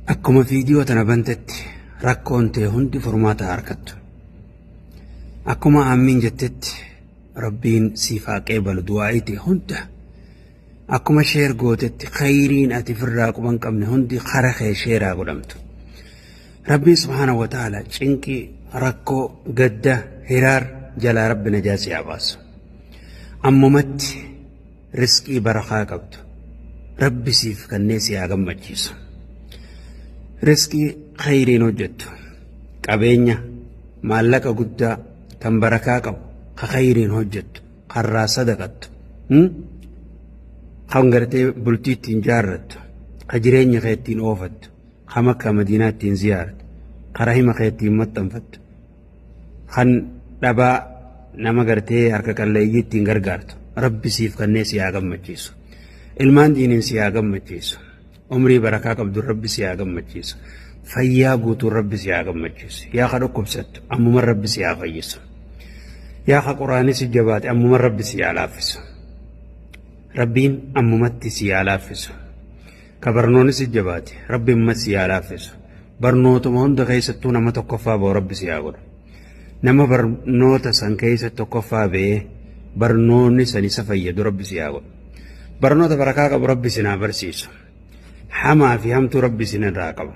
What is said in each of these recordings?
akkuma viidiyoo tana bantetti rakkoon ta'e hundi furmaata argattu. Akkuma aamiin jettetti rabbiin siif haa qeebalu du'aa'ii ta'e hunda. Akkuma sheer gootetti khayriin ati firraa quban qabne hundi kara kee sheeraa godhamtu. Rabbiin subhaanahu wa ta'ala cinqii rakkoo gadda hiraar jalaa rabbi najaasi haa baasu. Ammumatti riskii barakaa qabdu rabbi siif kannee si haa gammachiisu. Riskii khayriin hojjettu qabeenya maallaqa guddaa tan barakaa qabu ka khayriin hojjettu karraa sadaqattu kan gartee bultii ittiin jaarrattu ka jireenya kee ittiin oofattu ka Makkaa Madiinaa ittiin ziyaarattu ka rahima kee ittiin maxxanfattu kan dhabaa nama gartee harka qalleeyyii ittiin gargaartu rabbi siif kannee si haa gammachiisu. Ilmaan diiniin si haa gammachiisu. Umrii barakaa qabdu rabbi si haa gammachiisu. Fayyaa guutuu rabbi si haa gammachiisu. Yaa ka dhukkubsattu ammuma rabbi si haa fayyisu. Yaa ka quraanii si jabaate ammuma rabbi si haa laaffisu. Rabbiin ammumatti si haa laaffisu. Ka barnoonni si jabaate rabbi ammuma si haa laaffisu. Barnootuma hunda keessattuu nama tokkoffaa ba'u rabbi si haa godhu. Nama barnoota san keessa tokkoffaa ba'ee barnoonni san isa fayyadu rabbi si haa godhu. Barnoota barakaa qabu rabbi isin haa barsiisu. Hamaa fi hamtuu rabbi isin irraa qabu.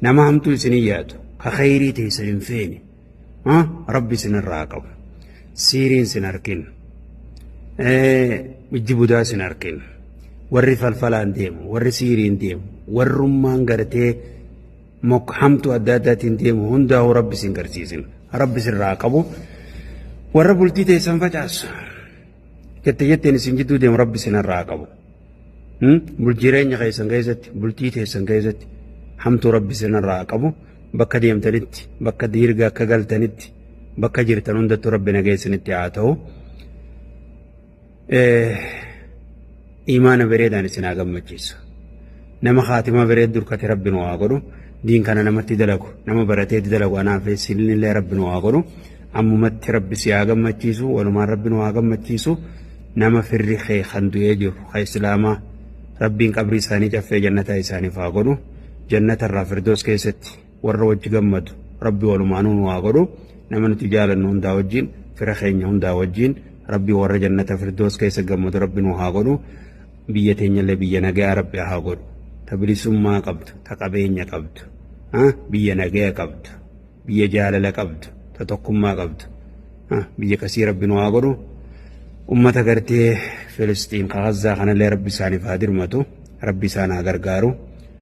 Nama hamtuu isinii yaadu ka khayrii ta'e isin hin feene rabbi isin irraa qabu. Siiriin sin arkin. Ijji budaa sin arkin. Warri falfalaan deemu, warri siiriin deemu, warrummaan gartee hamtuu adda addaatiin deemu hundaa'uu rabbi isin garsiisin. Rabbi isin irraa qabu. Warra bultii teessan facaasu. Jetteen isin jidduu deemu rabbi isin irraa qabu. Jireenya keessan keessatti bultii teessan keessatti hamtuu rabbi isin irraa qabu. Bakka deemtanitti bakka diirga akka galtanitti bakka jirtan hundattuu rabbi nageessanitti haa ta'u. Imaana bareedaan isin haa gammachiisu. Nama khaatima bareed durkate rabbi nu haa godhu. Diin kana namatti dalagu nama baratee dalagu anaaf silnillee rabbi nu haa godhu. Ammumatti rabbi si haa gammachiisu walumaan rabbi nu haa gammachiisu. Nama firri kee kan du'ee jiru ka islaamaa rabbiin qabrii isaanii caffee jannataa isaaniif haa godhu. Jannata irraa firdoos keessatti warra wajji gammadu rabbi walumaanuu nu haa godhu. Nama nuti jaalannu hundaa wajjin fira keenya hundaa wajjin rabbi warra jannata firdoos keessa gammadu rabbi nu haa godhu. Biyya teenyallee biyya nagaa rabbi haa godhu. Ta bilisummaa qabdu ta qabeenya qabdu biyya nagaa qabdu biyya jaalala qabdu ta tokkummaa qabdu biyya kasii rabbi nu haa godhu. Ummata gartee Filistiin ka Gazzaa kanallee rabbi isaaniif haa dirmatu rabbi isaan haa gargaaru.